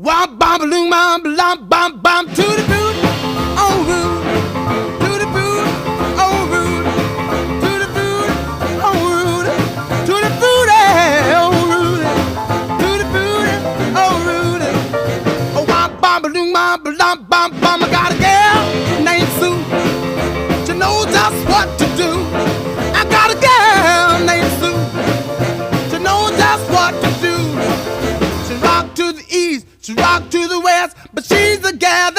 Wop bam balloon bam bam bam bam to the boot, oh rude, to the boot, oh rude, to the boot, oh rude, to the boot, oh rude, to the boot, oh rude. Oh wop bam balloon bam bam bam bam. I got a girl named Sue. She knows just what to do. I got a girl named Sue. She knows just what to do. She rock to the east, she rock to the west, but she's a gal